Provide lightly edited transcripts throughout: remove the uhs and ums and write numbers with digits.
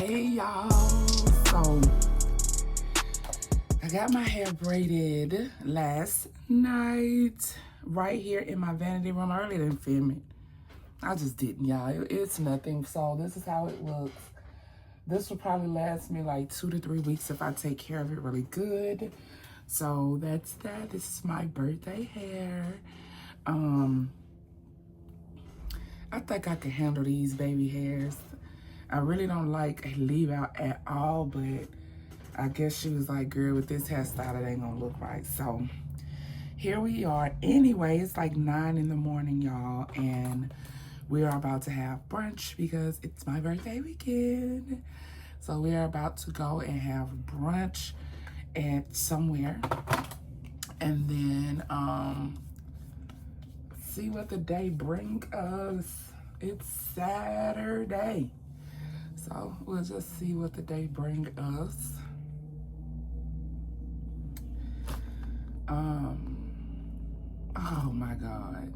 Hey y'all, so I got my hair braided last night right here in my vanity room. I really didn't film it. I just didn't, y'all. It's nothing. So this is how it looks. This will probably last me like 2 to 3 weeks if I take care of it really good. So that's that. This is my birthday hair. I think I can handle these baby hairs. I really don't like a leave out at all, but I guess she was like, girl, with this hairstyle, it ain't gonna look right. So here we are. Anyway, it's like 9 in the morning, y'all, and we are about to have brunch because it's my birthday weekend. So we are about to go and have brunch at somewhere, and then see what the day bring us. It's Saturday, so we'll just see what the day bring us. Oh my God.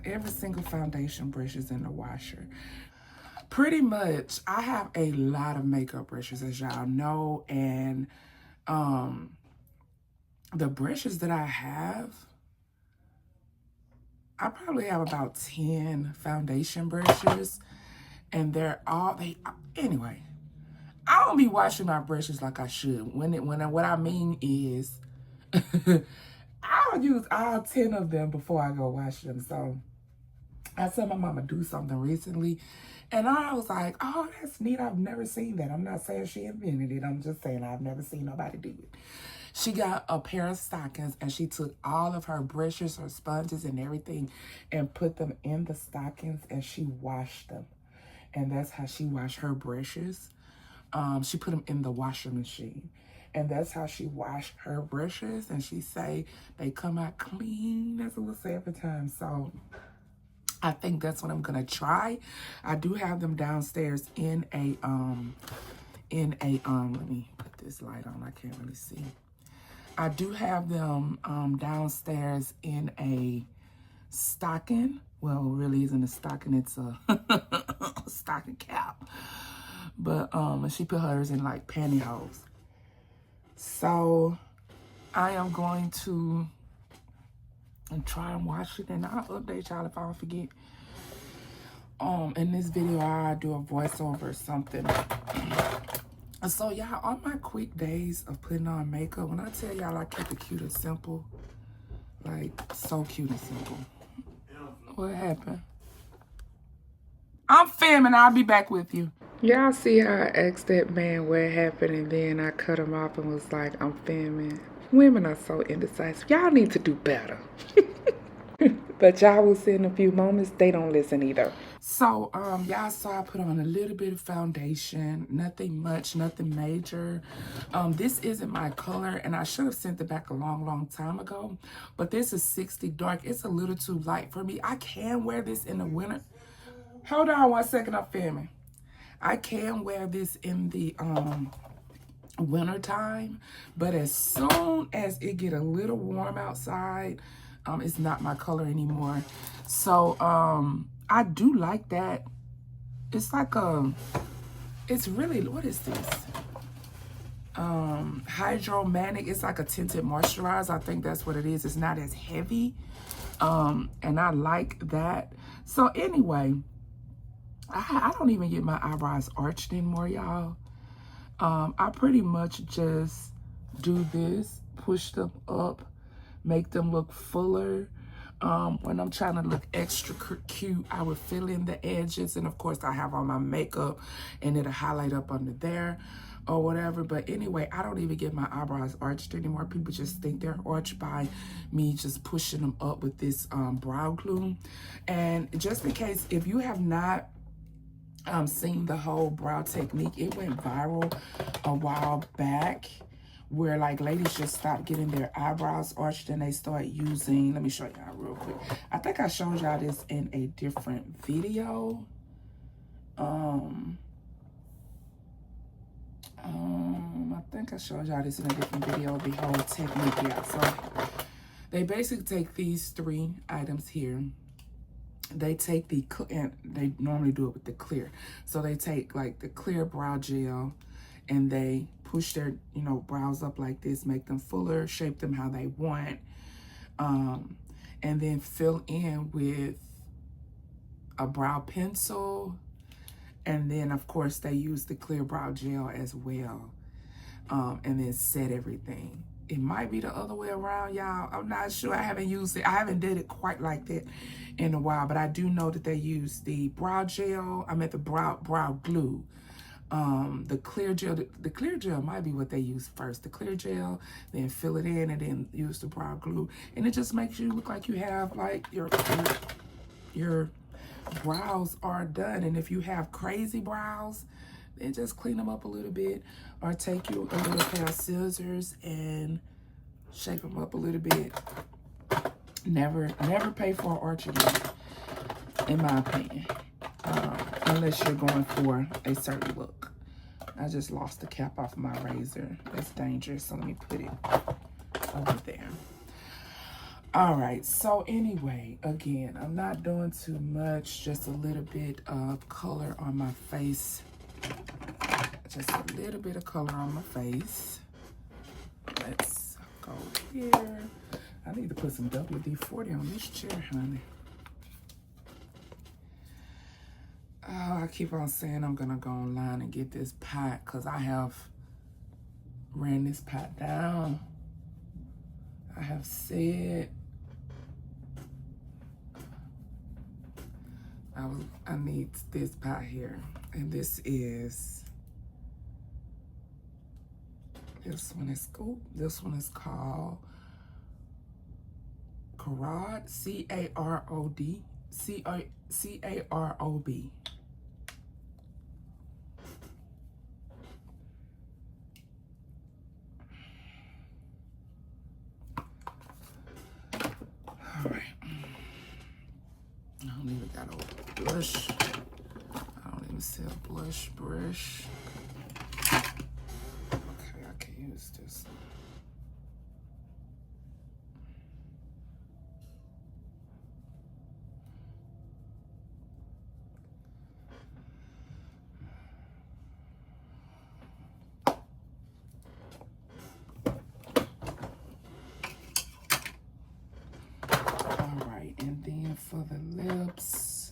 Every single foundation brush is in the washer. Pretty much, I have a lot of makeup brushes, as y'all know, and the brushes that I have, I probably have about 10 foundation brushes, and they're all, anyway, I don't be washing my brushes like I should. What I mean is, I'll use all 10 of them before I go wash them. So I saw my mama do something recently, and I was like, oh, that's neat. I've never seen that. I'm not saying she invented it. I'm just saying I've never seen nobody do it. She got a pair of stockings, and she took all of her brushes, her sponges, and everything, and put them in the stockings, and she washed them. And that's how she washed her brushes. She put them in the washing machine. And that's how she washed her brushes. And she say they come out clean. That's what we'll say every time. So I think that's what I'm gonna try. I do have them downstairs in a let me put this light on. I can't really see. I do have them downstairs in a stocking. Well, it really isn't a stocking, it's a stocking cap. But she put hers in like pantyhose. So I am going to try and wash it, and I'll update y'all if I don't forget. In this video, I'll do a voiceover or something. So y'all, on my quick days of putting on makeup, when I tell y'all I keep it cute and simple, like so cute and simple. What happened? I'm filming. I'll be back with you. Y'all see how I asked that man what happened, and then I cut him off and was like, I'm filming. Women are so indecisive. Y'all need to do better. But y'all will see in a few moments, they don't listen either. So, y'all saw I put on a little bit of foundation. Nothing much, nothing major. This isn't my color, and I should have sent it back a long time ago. But this is 60 dark. It's a little too light for me. I can wear this in the winter. Hold on 1 second, I'm filming. I can wear this in the winter time, but as soon as it get a little warm outside, it's not my color anymore. So I do like that. It's like it's really, what is this? Hydromanic. It's like a tinted moisturizer. I think that's what it is. It's not as heavy, and I like that. So anyway, I don't even get my eyebrows arched anymore, y'all. I pretty much just do this, push them up, make them look fuller. When I'm trying to look extra cute, I would fill in the edges, and of course I have on my makeup and it'll highlight up under there or whatever. But anyway, I don't even get my eyebrows arched anymore. People just think they're arched by me just pushing them up with this brow glue. And just in case, if you have not seen the whole brow technique, it went viral a while back, where like ladies just stopped getting their eyebrows arched and they start using, let me show y'all real quick. I think I showed y'all this in a different video. I think I showed y'all this in a different video, the whole technique. Yeah, so they basically take these 3 items here, they take and they normally do it with the clear. So they take like the clear brow gel and they push their, you know, brows up like this, make them fuller, shape them how they want, and then fill in with a brow pencil. And then of course they use the clear brow gel as well, and then set everything. It might be the other way around, y'all. I'm not sure. I haven't used it. I haven't did it quite like that in a while, but I do know that they use the brow gel. I meant the brow glue. The clear gel might be what they use first. The clear gel, then fill it in, and then use the brow glue. And it just makes you look like you have like your brows are done. And if you have crazy brows, then just clean them up a little bit, or take you a little pair of scissors and shape them up a little bit. Never pay for an arch again, in my opinion, unless you're going for a certain look. I just lost the cap off my razor. That's dangerous, so let me put it over there. All right, so anyway, again, I'm not doing too much, just a little bit of color on my face. Just a little bit of color on my face. Let's go here. I need to put some WD-40 on this chair, honey. Oh, I keep on saying I'm gonna go online and get this pot because I have ran this pot down. I have said I need this pot here, and this one is cool. This one is called Carod, C-A-R-O-D, C-A-R-O-B. All right. I don't even got a blush. I don't even see a blush brush. Okay, I can use this. For the lips,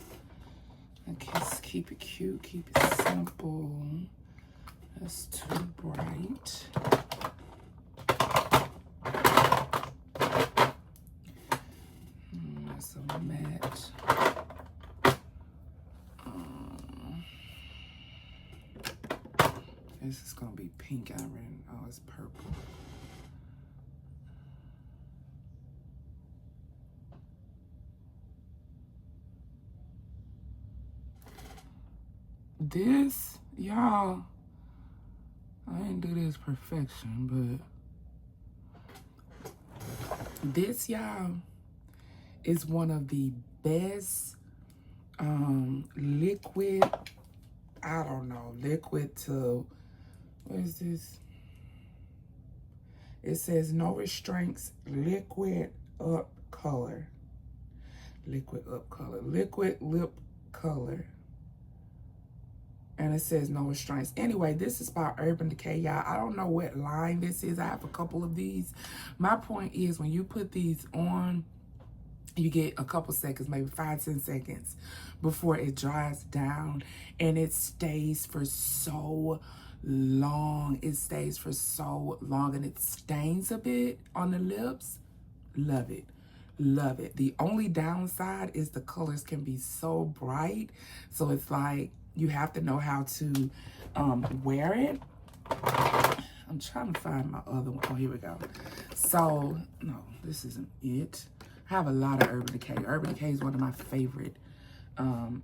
I just keep it cute, keep it simple. That's too bright. That's a matte. This is gonna be pink. I already know it's purple. This, y'all, I didn't do this perfection, but this, y'all, is one of the best liquid, I don't know, liquid to, what is this? It says no restraints, liquid up color. Liquid up color, liquid lip color. And it says no restraints. Anyway, this is by Urban Decay, y'all. I don't know what line this is. I have a couple of these. My point is, when you put these on, you get a couple seconds, maybe 5-10 seconds before it dries down, and it stays for so long. It stays for so long, and it stains a bit on the lips. Love it. Love it. The only downside is the colors can be so bright, so it's like you have to know how to wear it. I'm trying to find my other one. Oh, here we go. So, no, this isn't it. I have a lot of Urban Decay. Urban Decay is one of my favorite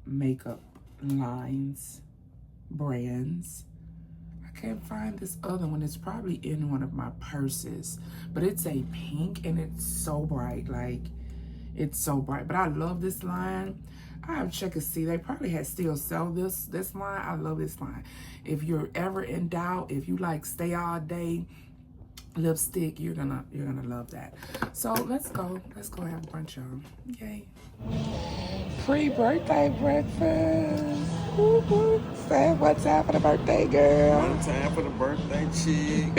makeup lines, brands. I can't find this other one. It's probably in one of my purses. But it's a pink and it's so bright. Like, it's so bright. But I love this line. I have to check and see. They probably still sell this line. I love this line. If you're ever in doubt, if you like stay all day lipstick, you're gonna love that. So let's go have brunch, y'all. Yay. Pre-birthday breakfast. Woo-hoo. Say one time for the birthday girl. One time for the birthday chick.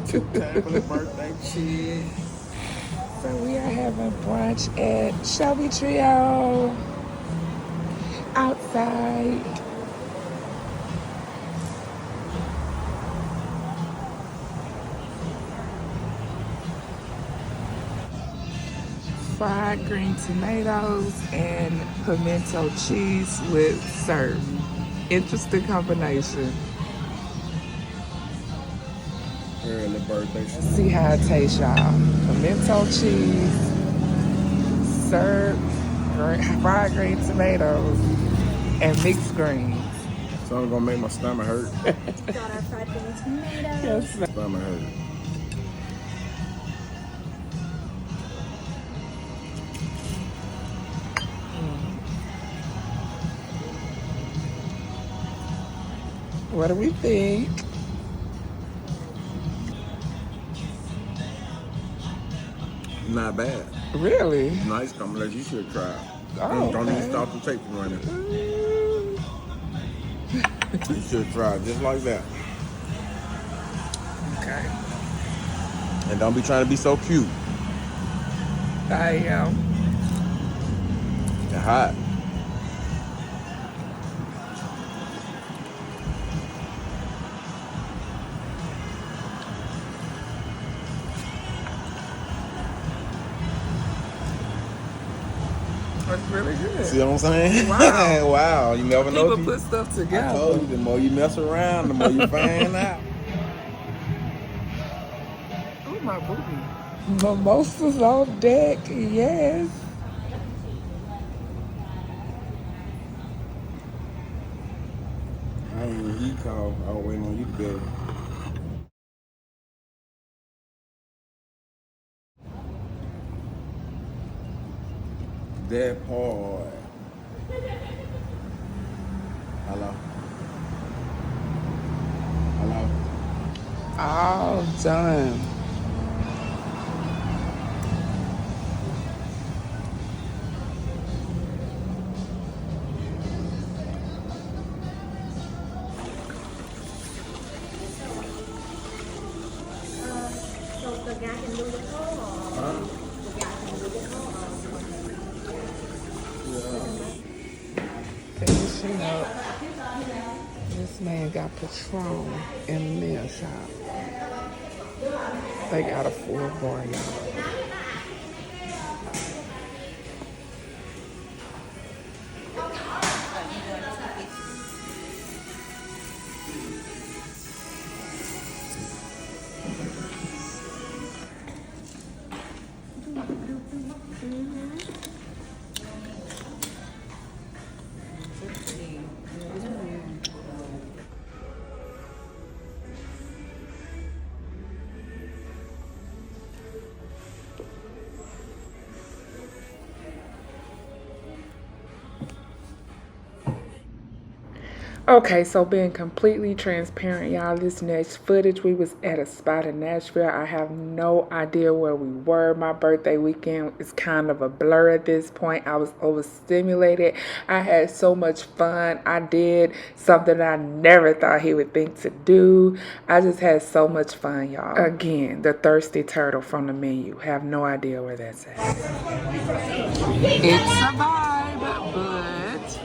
Two times for the birthday chick. So we are having brunch at Shelby Trio. Outside. Fried green tomatoes and pimento cheese with syrup. Interesting combination. Early birthday. See how it tastes, y'all. Pimento cheese, syrup, fried green tomatoes, and mixed greens. So I'm gonna make my stomach hurt. Got our fried green tomatoes. Yes, sir. Stomach hurt. What do we think? Not bad. Really? Nice combination. You should try it. Oh, Don't even okay. stop the tape from running. You should try it just like that. Okay. And don't be trying to be so cute. I am. It's hot. That's really good. See what I'm saying? Wow. Wow. You never know. People put stuff I together. told you, the more you mess around, the more you find out. Oh, my booty. Mimosas on deck, yes. I ain't even heat call. I was waiting on you to build. That part. Hello. Hello. All done. So the guy can do the call or the guy can do the call. Finishing up. This man got Patron in the nail shop. They got a full bar, y'all. Okay, so being completely transparent, y'all, this next footage, we was at a spot in Nashville. I have no idea where we were. My birthday weekend is kind of a blur at this point. I was overstimulated. I had so much fun. I did something I never thought he would think to do. I just had so much fun, y'all. Again, the thirsty turtle from the menu. Have no idea where that's at. It's a vibe, but...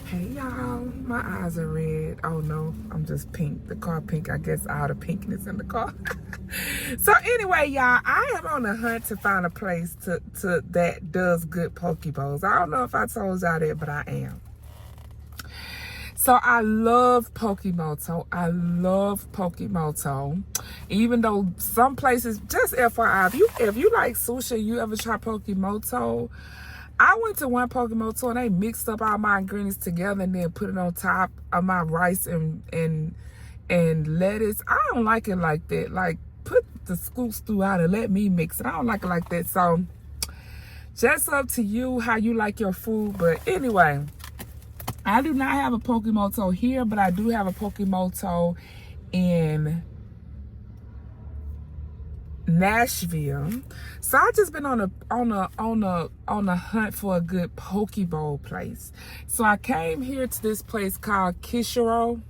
Hey y'all, my eyes are red. Oh no, I'm just pink. The car pink. I guess all the pinkness in the car. So anyway, y'all, I am on a hunt to find a place to that does good poke bowls. I don't know if I told y'all that, but I am. So I love Pokemoto. I love Pokemoto. Even though some places, just FYI, if you like sushi, you ever try Pokemoto, I went to one Pokemoto and they mixed up all my ingredients together and then put it on top of my rice and lettuce. I don't like it like that. Like, put the scoops throughout and let me mix it. I don't like it like that. So just up to you how you like your food. But anyway, I do not have a Pokemoto here, but I do have a Pokemoto in Nashville. So I just been on a hunt for a good poke bowl place. So I came here to this place called Kishiro.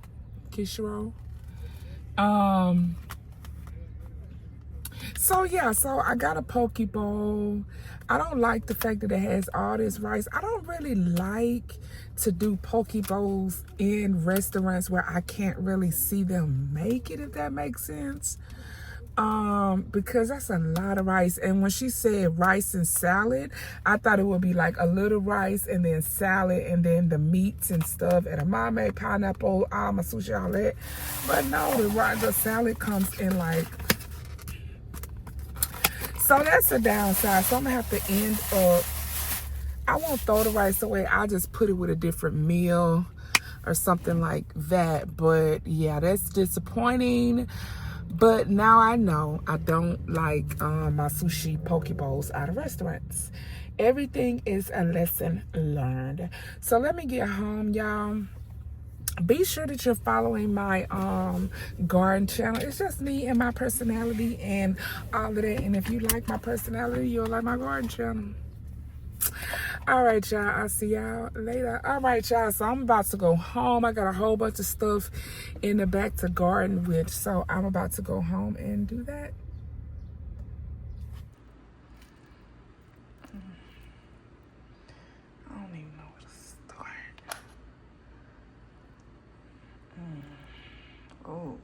So yeah, so I got a poke bowl. I don't like the fact that it has all this rice. I don't really like to do poke bowls in restaurants where I can't really see them make it, if that makes sense. Because that's a lot of rice. And when she said rice and salad, I thought it would be like a little rice and then salad and then the meats and stuff, edamame, pineapple, my sushi, all that. But no, the salad comes in like, so that's a downside. So I'm gonna have to end up, I won't throw the rice away, I'll just put it with a different meal or something like that. But yeah, that's disappointing. But now I know I don't like my sushi poke bowls out of restaurants. Everything is a lesson learned. So let me get home, y'all. Be sure that you're following my garden channel. It's just me and my personality and all of that. And if you like my personality, you'll like my garden channel. All right, y'all. I'll see y'all later. All right, y'all. So I'm about to go home. I got a whole bunch of stuff in the back to garden with. So I'm about to go home and do that. I don't even know where to start. Oh.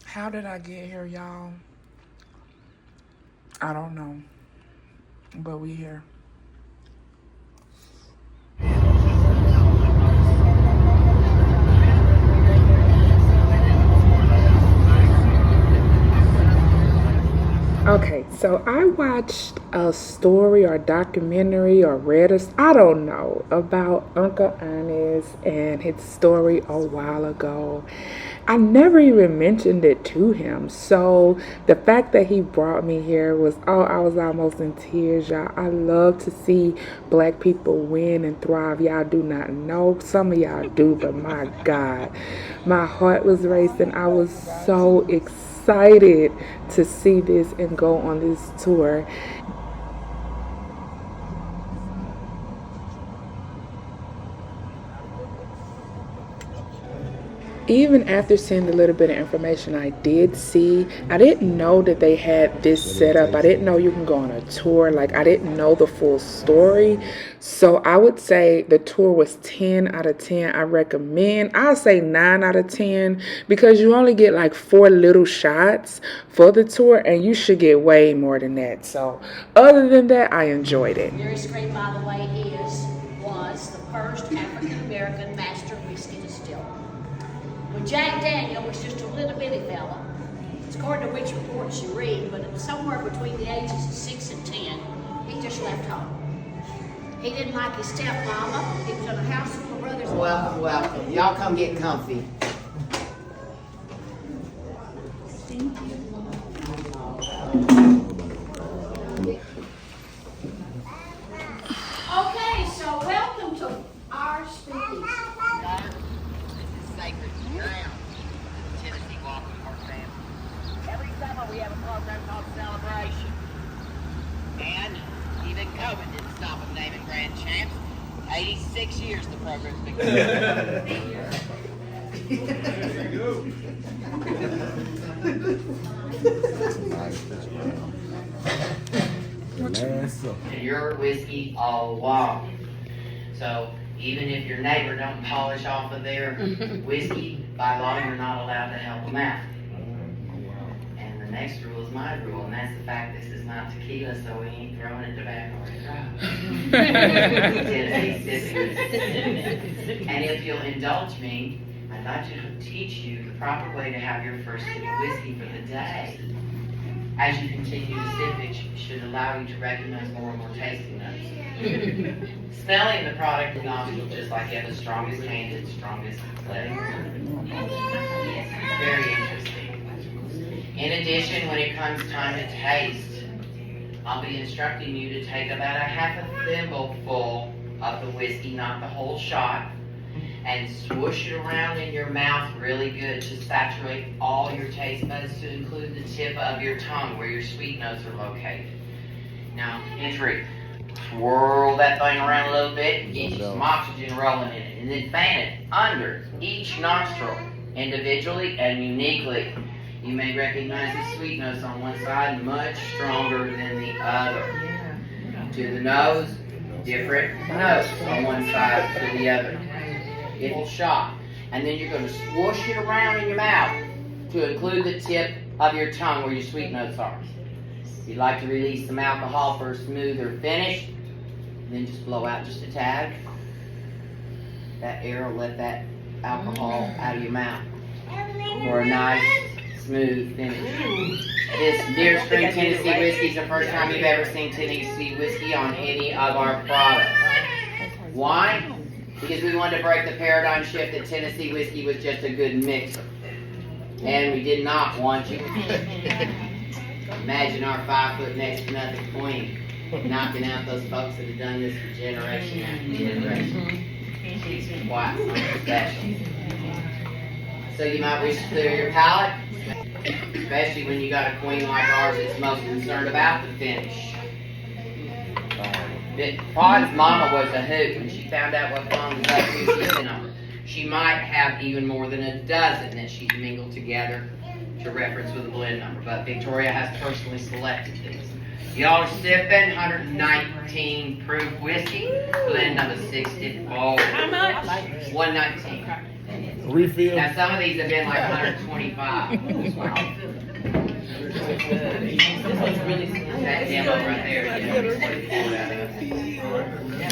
How did I get here, y'all? I don't know. But we here. Okay, so I watched a story or documentary or read I don't know, about Uncle Nearest and his story a while ago. I never even mentioned it to him. So the fact that he brought me here was, oh, I was almost in tears, y'all. I love to see black people win and thrive. Y'all do not know. Some of y'all do, but my God, my heart was racing. I was so excited to see this and go on this tour. Even after seeing the little bit of information I did see, I didn't know that they had this set up. I didn't know you can go on a tour. Like, I didn't know the full story. So I would say the tour was 10 out of 10. I recommend, I'll say 9 out of 10, because you only get like 4 little shots for the tour, and you should get way more than that. So other than that, I enjoyed it. Nearest Street, by the way, was the first African-American master whiskey distiller. When Jack Daniel was just a little bitty fella, it's according to which reports you read, but somewhere between the ages of 6 and 10, he just left home. He didn't like his stepmama. He was in a house full of brothers. Welcome, welcome. Y'all come get comfy. Thank you. Okay, so welcome to our speakeasy. Sacred ground. Tennessee Walking Park family. Every summer we have a program called Celebration. And even COVID didn't stop them naming grand champs. 86 years the program's been going. There you go. Your whiskey all along. So even if your neighbor don't polish off of their whiskey, by law you're not allowed to help them out. And the next rule is my rule, and that's the fact this is not tequila, so we ain't throwing it tobacco or And if you'll indulge me, I'd like to teach you the proper way to have your first sip of whiskey for the day. as you continue to sip it, should allow you to recognize more and more tasting notes. Smelling the product in nostril, just like you have the strongest tainted, strongest flavor. Very interesting. In addition, when it comes time to taste, I'll be instructing you to take about a half a thimbleful of the whiskey, not the whole shot, and swoosh it around in your mouth really good to saturate all your taste buds, to include the tip of your tongue where your sweet notes are located. Now, entry. Swirl that thing around a little bit and get you some oxygen rolling in it, and then fan it under each nostril individually and uniquely. You may recognize the sweet notes on one side much stronger than the other. To the nose, different notes on one side to the other. It will shot. And then you're going to swoosh it around in your mouth to include the tip of your tongue where your sweet notes are. If you'd like to release some alcohol for a smoother finish, then just blow out just a tad. That air will let that alcohol out of your mouth for a nice, smooth finish. This Deer Spring Tennessee whiskey is the first time you've ever seen Tennessee whiskey on any of our products. Why? Because we wanted to break the paradigm shift that Tennessee whiskey was just a good mixer. And we did not want you. Imagine our 5 foot next to nothing queen knocking out those folks that have done this for generation after generation. She's quite something special. So you might wish to clear your palate, especially when you got a queen like ours that's most concerned about the finish. Fawn's mama was a hoot. When she found out what Fawn was up to, she might have even more than a dozen that she's mingled together to reference with a blend number. But Victoria has personally selected these. Y'all are sipping 119 proof whiskey, blend number 64. How much? 119. Refill. Now some of these have been like 125. That demo right there.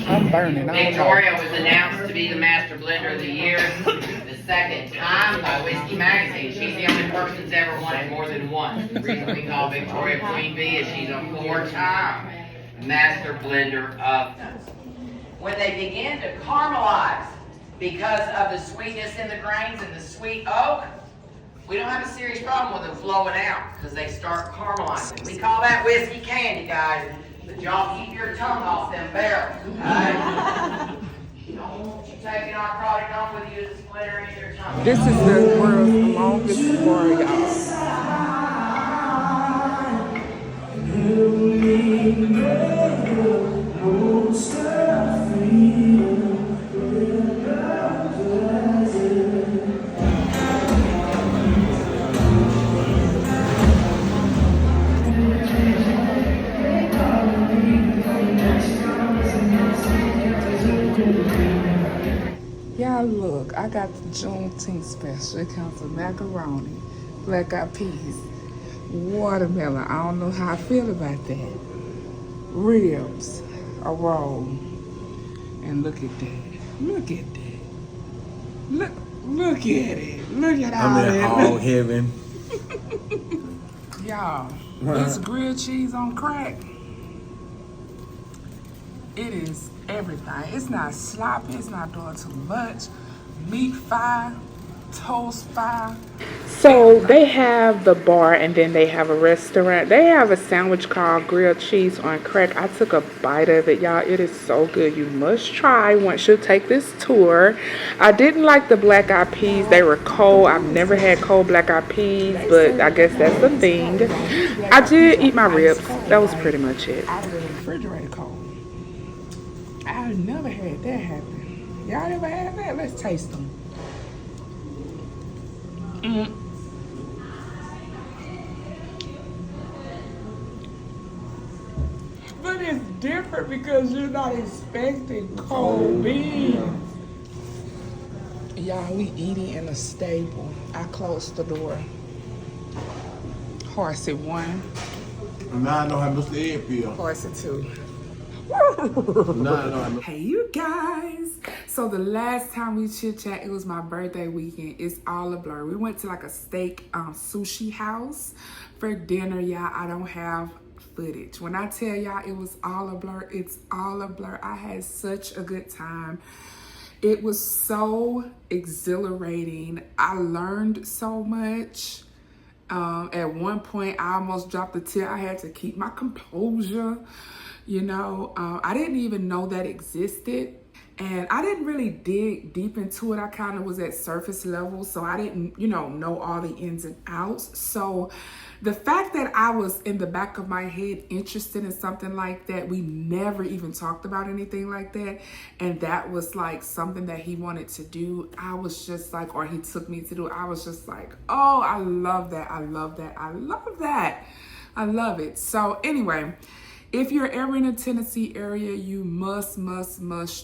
I'm burning. Victoria was announced to be the Master Blender of the Year the second time by Whiskey Magazine. She's the only person that's ever won it more than once. The reason we call Victoria Queen Bee is she's a 4-time Master Blender of them. When they begin to caramelize because of the sweetness in the grains and the sweet oak, we don't have a serious problem with them flowing out because they start caramelizing. We call that whiskey candy, guys. But y'all keep your tongue off them barrels. Right? Don't want you taking our product off with you as a splitter in your tongue. This is the world's longest bar, y'all. Y'all look, I got the Juneteenth special. It comes with macaroni, black eyed peas, watermelon. I don't know how I feel about that. Ribs, a roll. And look at that. Look at that. Look at it. Look at all that. I'm in hog heaven. Y'all, this grilled cheese on crack. It is everything. It's not sloppy. It's not doing too much. Meat fire, toast fire. So they have the bar and then they have a restaurant. They have a sandwich called grilled cheese on crack. I took a bite of it, y'all. It is so good. You must try once you take this tour. I didn't like the black eyed peas. They were cold. I've never had cold black eyed peas, but I guess that's the thing. I did eat my ribs. That was pretty much it. Out of the refrigerator cold. I've never had that happen. Y'all ever had that? Let's taste them. But it's different because you're not expecting cold beans. Y'all, we eating in a stable. I closed the door. Horsey 1. Now I know how Mr. Ed feels. Horsey 2. No. Hey you guys. So the last time we chit chat, it was my birthday weekend. It's all a blur. We went to like a steak sushi house for dinner, y'all. I don't have footage. When I tell y'all it was all a blur, it's all a blur. I had such a good time. It was so exhilarating. I learned so much. At one point, I almost dropped a tear. I had to keep my composure. You know, I didn't even know that existed. And I didn't really dig deep into it. I kind of was at surface level. So I didn't, know all the ins and outs. So the fact that I was in the back of my head interested in something like that, we never even talked about anything like that. And that was like something that he wanted to do. I was just like, or he took me to do, I was just like, oh, I love that. I love that. I love that. I love it. So anyway, if you're ever in the Tennessee area, you must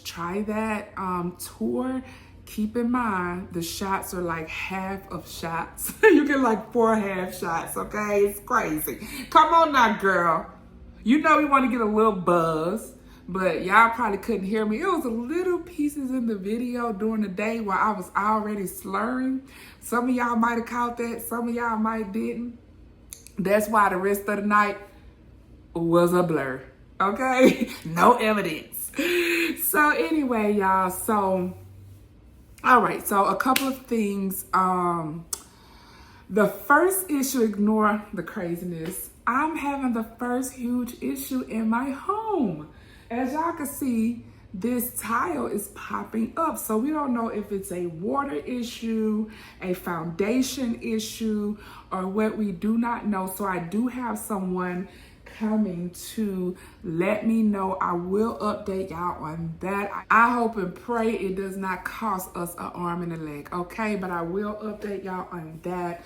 try that tour. Keep in mind, the shots are like half of shots. You get like 4 half shots, okay? It's crazy. Come on now, girl. You know we want to get a little buzz, but y'all probably couldn't hear me. It was a little pieces in the video during the day where I was already slurring. Some of y'all might have caught that. Some of y'all might didn't. That's why the rest of the night was a blur, okay? No evidence. So anyway, y'all, all right, so a couple of things. The first issue, ignore the craziness. I'm having the first huge issue in my home. As y'all can see, this tile is popping up. So we don't know if it's a water issue, a foundation issue, or what. We do not know. So I do have someone coming to let me know. I will update y'all on that. I hope and pray it does not cost us an arm and a leg, okay? But I will update y'all on that.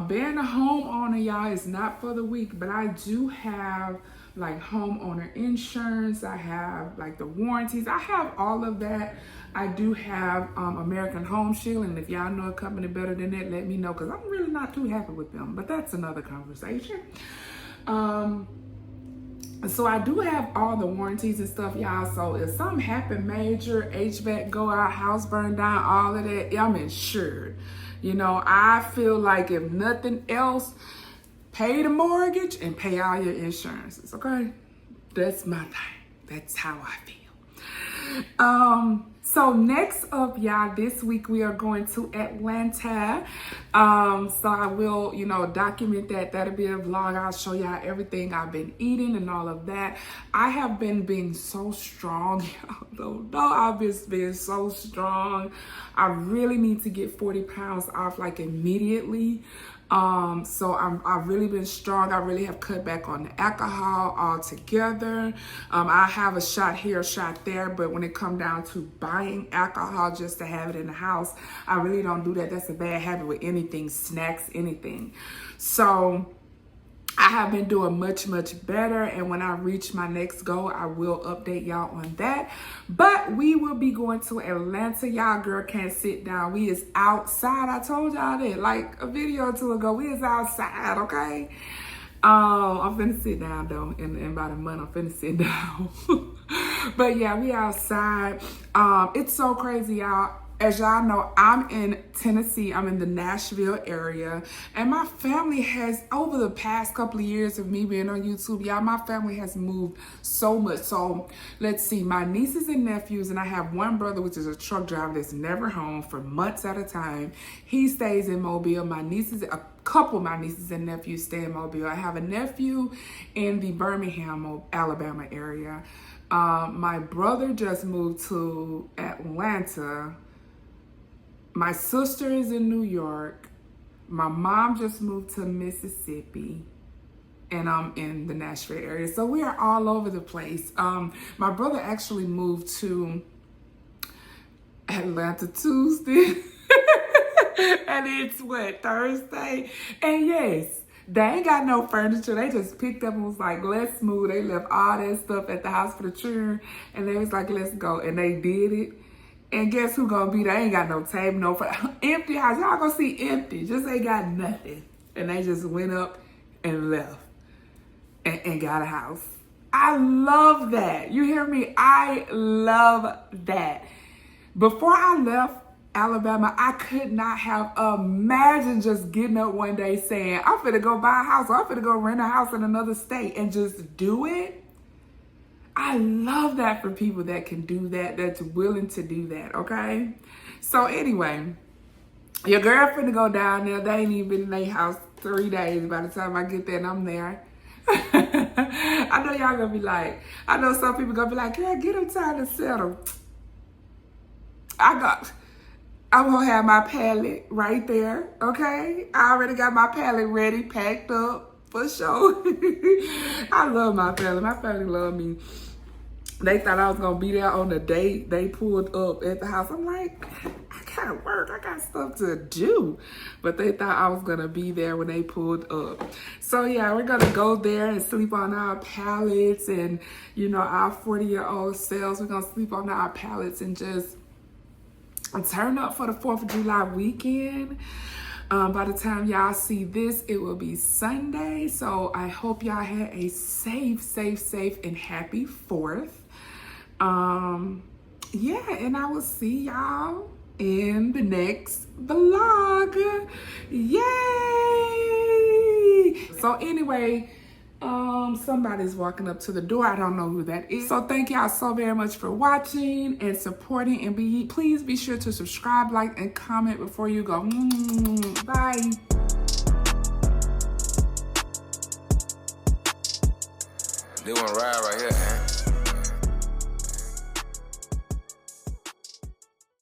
Being a homeowner, y'all, is not for the weak, but I do have like homeowner insurance. I have like the warranties. I have all of that. I do have American Home Shield, and if y'all know a company better than that, let me know, because I'm really not too happy with them, but that's another conversation. So I do have all the warranties and stuff, y'all. So if something happened major, HVAC go out, house burn down, all of that, I'm insured. I feel like if nothing else, pay the mortgage and pay all your insurances, okay? That's my thing. That's how I feel. So next up, y'all, this week we are going to Atlanta. So I will, document that. That'll be a vlog. I'll show y'all everything I've been eating and all of that. I have been being so strong. Y'all don't know. I've been being so strong. I really need to get 40 pounds off like immediately. So I've really been strong. I really have cut back on the alcohol altogether. I have a shot here, a shot there, but when it comes down to buying alcohol just to have it in the house, I really don't do that. That's a bad habit with anything, snacks, anything. So I have been doing much better, and when I reach my next goal, I will update y'all on that. But we will be going to Atlanta. Y'all girl can't sit down. We is outside. I told y'all that like a video or two ago. We is outside, okay? I'm finna sit down though. In about a month, I'm finna sit down. But yeah, we outside. It's so crazy, y'all. As y'all know, I'm in Tennessee. I'm in the Nashville area. And my family has, over the past couple of years of me being on YouTube, y'all, my family has moved so much. So let's see, my nieces and nephews, and I have one brother, which is a truck driver that's never home for months at a time. He stays in Mobile. A couple of my nieces and nephews stay in Mobile. I have a nephew in the Birmingham, Alabama area. My brother just moved to Atlanta. My sister is in New York. My mom just moved to Mississippi. And I'm in the Nashville area. So we are all over the place. My brother actually moved to Atlanta Tuesday. And it's what, Thursday? And yes, they ain't got no furniture. They just picked up and was like, let's move. They left all that stuff at the house for the children. And they was like, let's go. And they did it. And guess who gonna be there? Ain't got no table, no empty house. Y'all gonna see empty. Just ain't got nothing. And they just went up and left and got a house. I love that. You hear me? I love that. Before I left Alabama, I could not have imagined just getting up one day saying, I'm finna go buy a house, or I'm finna go rent a house in another state and just do it. I love that for people that can do that, that's willing to do that, okay? So anyway, your girl finna go down there. They ain't even been in their house 3 days by the time I get there and I'm there. I know y'all gonna be like, I know some people gonna be like, girl, get them time to settle. I'm gonna have my pallet right there, okay? I already got my pallet ready, packed up, for sure. I love my family. My family love me. They thought I was gonna be there on the date. They pulled up at the house. I'm like, I gotta work. I got stuff to do. But they thought I was gonna be there when they pulled up. So yeah, we're gonna go there and sleep on our pallets, and you know, our 40-year-old selves. We're gonna sleep on our pallets and just turn up for the 4th of July weekend. By the time y'all see this, it will be Sunday. So I hope y'all had a safe, and happy 4th. Yeah, and I will see y'all in the next vlog. Yay! So anyway, somebody's walking up to the door. I don't know who that is. So thank y'all so very much for watching and supporting, and please be sure to subscribe, like, and comment before you go. Bye. They want to ride right here, huh?